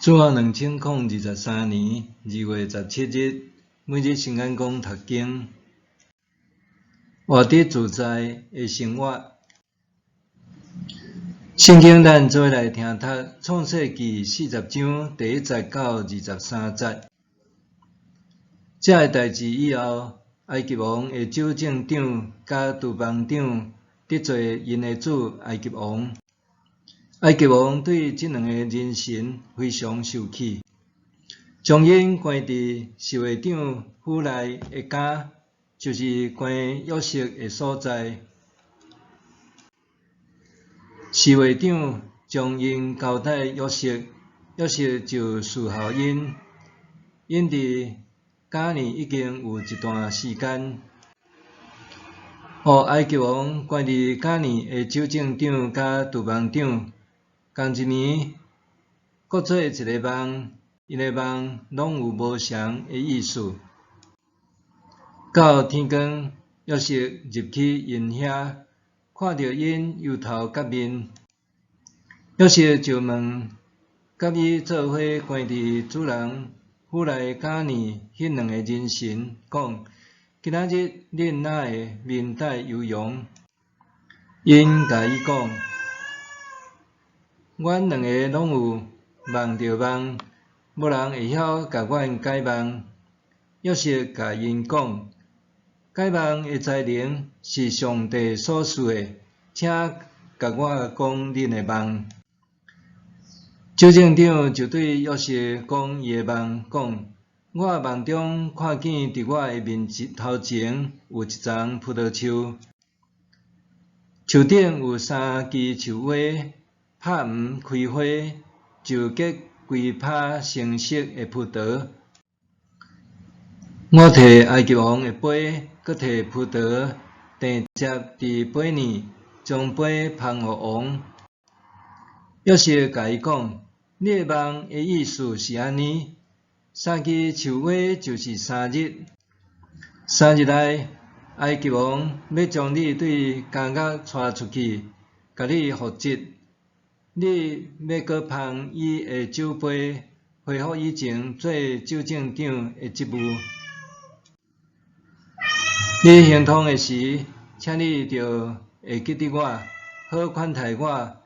主后2023年2月17日，每日圣眼光读经，活得自在的生活。圣经咱做来听读创世纪40章第1节到23节。这个代志以后，埃及王的酒政长甲厨房长得罪因的主埃及王。埃及王对这两个人神非常生气，将因关伫守卫长府内的家，就是关约瑟的所在。守卫长将因交代约瑟，约瑟就侍候因。因伫家里已经有一段时间，互埃及王关伫家里的酒政长甲厨房长。同一年，各做一个梦，因的梦拢有无相的意思。到天光，约瑟入去因遐，看到因忧头甲面，约瑟就问甲伊做伙关伫主人府内家里迄两个人神，讲：今仔日恁哪会面带忧容？因甲伊讲：阮两个拢有梦着梦，无人会晓甲阮解梦。约瑟甲因讲：解梦的才能是上帝所赐的，请甲我讲恁的梦。酒政长就对约瑟讲伊的梦，讲：我梦中看见伫我的面头前有一丛葡萄树，树顶有3枝树花。拍黄开花，就结规拍成熟的葡萄。我摕埃及王的杯，搁摕葡萄定接伫杯里，将杯捧互王。约瑟甲伊讲：你的梦的意思是安尼，3枝树花就是3日，3日内，埃及王要将你对监狱带出去，甲你复职。你要搁捧伊的酒杯，恢复以前做酒政长的职务。你行通的时，请你着会记得我，好款待我，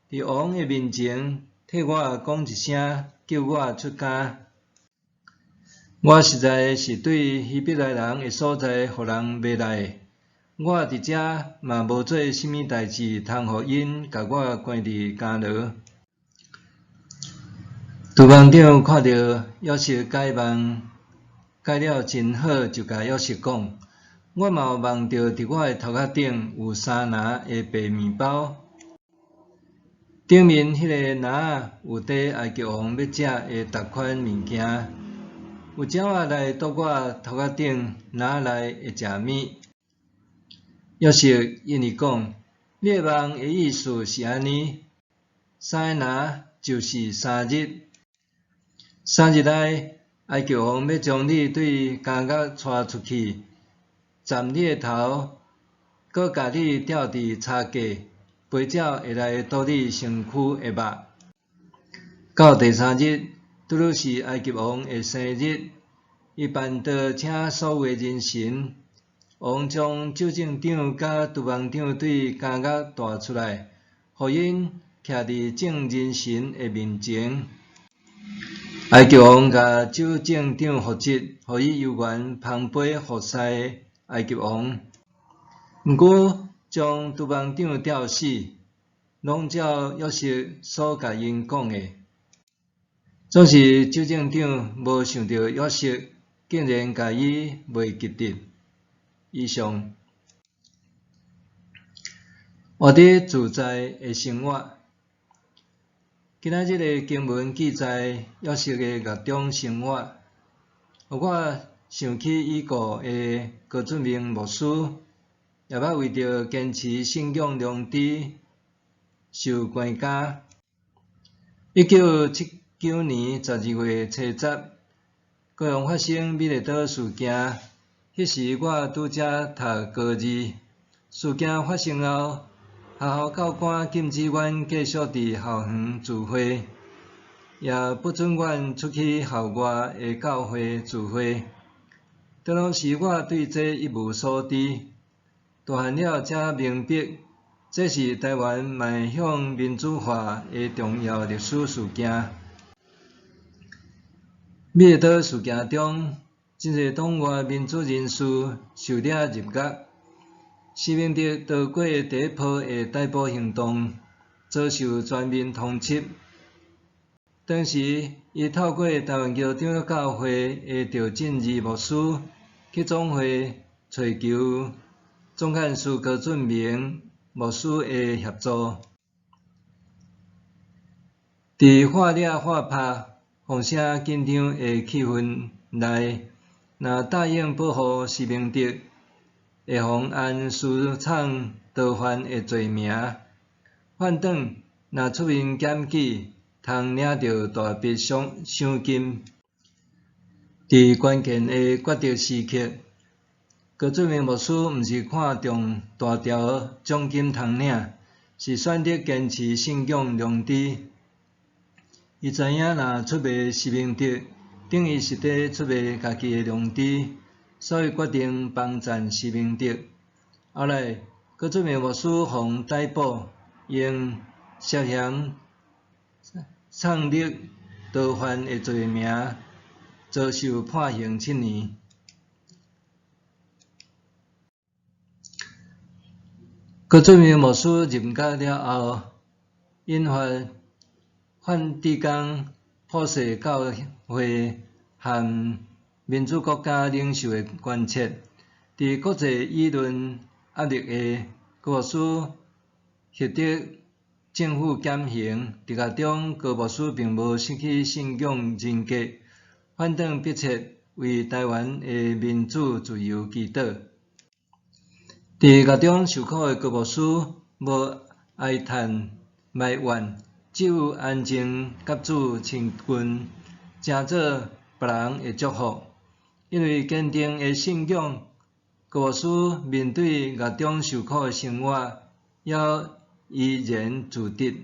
伫王的面前替我讲一声，救我出家。我实在是对希伯来人的所在，互人袂赖。我伫遮嘛无做甚物代志，通互因甲我关伫监牢。厨房长看到约瑟解梦，解了真好，就甲约瑟讲：我嘛有梦到伫我的头壳顶有3篮的白面包，顶面迄个篮有缀埃及王要食的逐款物件，有鸟仔来倒我头壳顶篮内会食物。约瑟因伊讲：你的梦的意思是安尼，3个篮就是3日，3日内，埃及王要将你对监狱带出去，斩你的头，搁甲你吊伫叉架，飞鸟会来倒你身躯的肉。到第3日，拄拄是埃及王的生日，伊办桌请所有的人神。王将酒政长甲厨房长对监狱带出来，互因徛伫众人神的面前。埃及王甲酒政长复职，互伊犹原捧杯服侍埃及王。毋过将厨房长吊死，拢照约瑟所甲因讲的。总是酒政长无想到约瑟竟然甲伊袂记得。以上，活得自在的生活。今仔日的经文记载约瑟的狱中生活，互我想起已故的高俊明牧师，也捌为着坚持信仰良知受关押。1979年12月初10，高雄发生美丽岛事件。迄时我拄则读高二，事件发生后，学校教官禁止阮继续伫校园聚会。也不准阮出去校外的教会聚会。当时我对这一无所知，大汉了才明白，这是台湾迈向民主化的重要历史事件。美岛事件中，真侪党外民主人士受掠入狱。施明德逃过第一波的逮捕行动，遭受全面通缉。当时，伊透过台湾基督长教会的赵正义牧师去总会寻求总干事高俊明牧师的协助。伫话掠话拍、风声紧张的气氛内，若答应保护施明德，会防按私闯逃犯的罪名，反转若出面检举，通领到大笔赏金。伫关键的决定时刻，高俊明牧师毋是看重大条奖金通领，是选择坚持信仰良知。伊知影若出卖施明德，等于是在出卖家己的良知。所以决定帮赞施明德。后来，高俊明牧师被逮捕，用涉嫌创立逃犯的罪名，遭受判刑7年。高俊明牧师入狱了后，引发梵蒂冈普世教会和民主国家领袖的关切，伫国际舆论压力下，高牧师获得政府减刑。伫狱中，高牧师并无失去信仰人格，反倒迫切为台湾的民主自由祈祷。伫狱中受苦的高牧师无哀叹埋怨，只有安静甲主亲近，诚做别人的祝福。因为坚定的信仰，高牧师面对狱中受苦的生活，也怡然自得。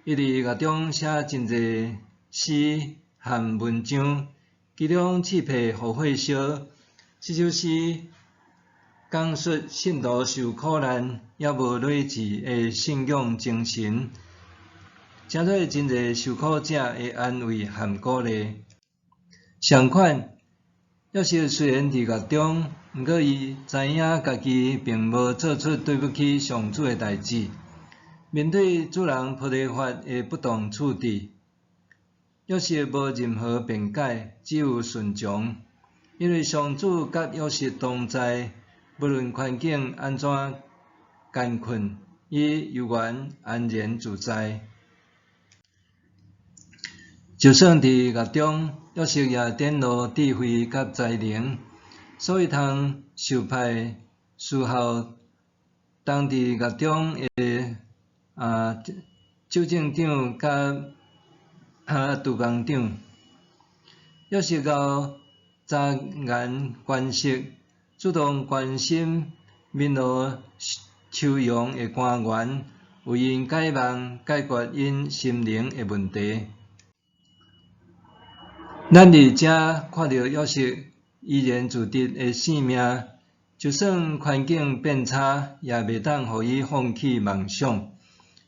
伊伫狱中写真侪诗和文章，其中《刺配互火烧》这首诗讲述信徒受苦难也无累志的信仰精神，诚做真侪受苦者的安慰和鼓励。相反，约瑟虽然伫狱中，毋过伊知影家己并无做出对不起上主的代志。面对主人波提乏的不当处置，约瑟无任何辩解，只有顺从，因为上主甲约瑟同在，不论环境安怎艰困，伊犹原安然自在。就算伫狱中，约瑟也展露智慧甲才能，所以通受派侍候当伫狱中的州政长甲督工长。约瑟后察言观色，主动关心民劳求荣的官员，为因解梦，解决因心灵的问题。咱伫遮看到约瑟怡然自得的性命，就算环境变差，也袂当互伊放弃梦想。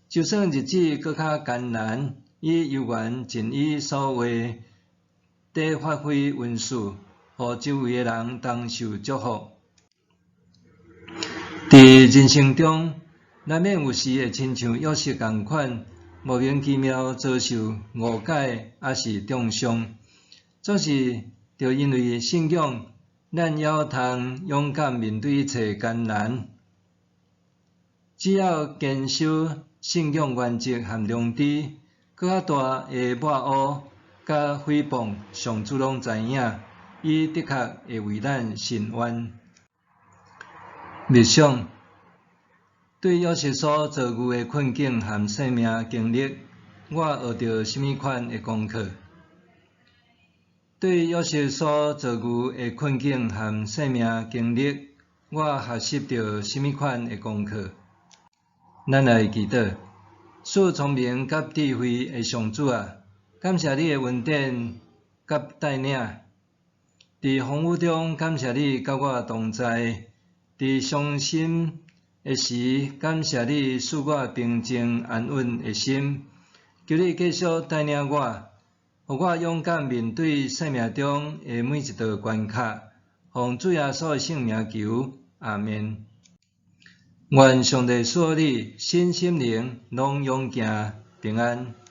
就算日子搁较艰难，伊犹原尽伊所为，地发挥温顺，互周围的人同受祝福。伫人生中，难免有时会亲像约瑟共款，莫名其妙遭受误解，还是中伤。总是着因为信仰，咱还通勇敢面对一切艰难。只要坚守信仰原则和良知，搁较大的抹污甲诽谤，上主拢知影，伊的确会为咱伸冤。默想对约瑟所遭遇的困境和生命经历，我学到甚物款的功课？对约瑟所遭遇的困境和生命经历，我学习到甚物款的功课？咱来祈祷，赐聪明甲智慧的上主啊，感谢你的恩典甲带领，伫风雨中感谢你甲我同在，伫伤心的时感谢你赐我平静安稳的心。求你继续带领我，互我勇敢面对生命中的每一道关卡。奉主耶稣的圣名求，阿们。愿上帝赐你身心灵拢永行平安。